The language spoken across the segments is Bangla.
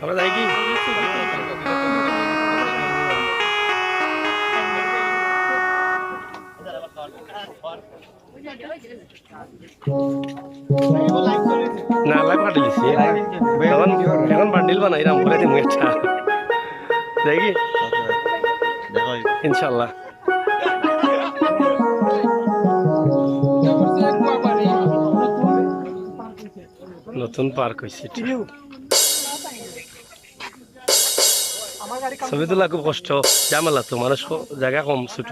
আমরা যাই কি না লাইভ কাটি দিছি এখন এখন বান্ডিল বানাই রাম করে দিমু একটা যাই কি ইনশাআল্লাহ নতুন পার্ক হয়েছে ছবি তোলা খুব কষ্ট ঝামেলা তো মানুষ জায়গা কম ছোট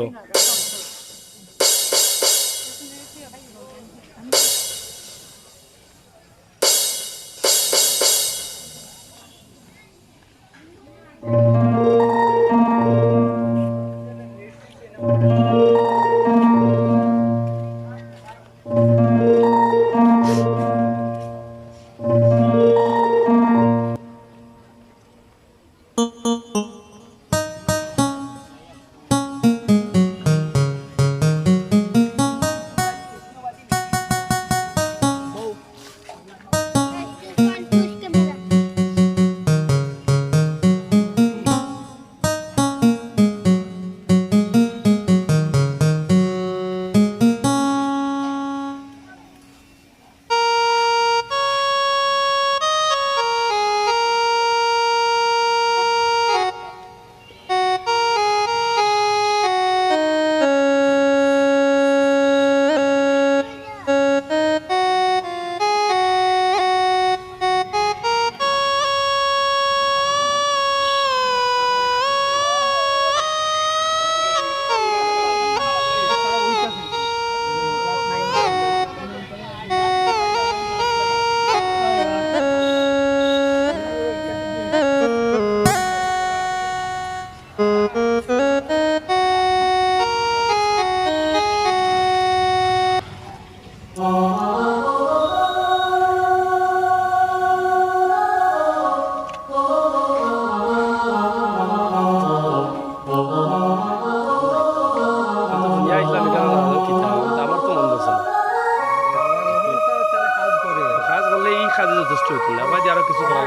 কাজে যথেষ্ট হইত না ভাই আরো কিছু করা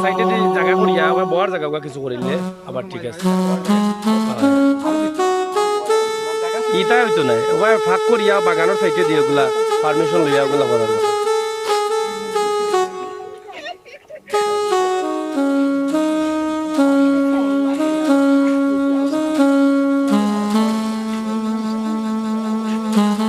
সাইডে জায়গা করিয়া আবার বড় জায়গা কিছু করিলে আবার ঠিক আছে ইটা হইতো না ওবার ফাঁক করিয়া বাগানের সাইডে দিয়ে ওগুলা পারমিশন লইয়া ওগুলা করার কথা Mm-hmm.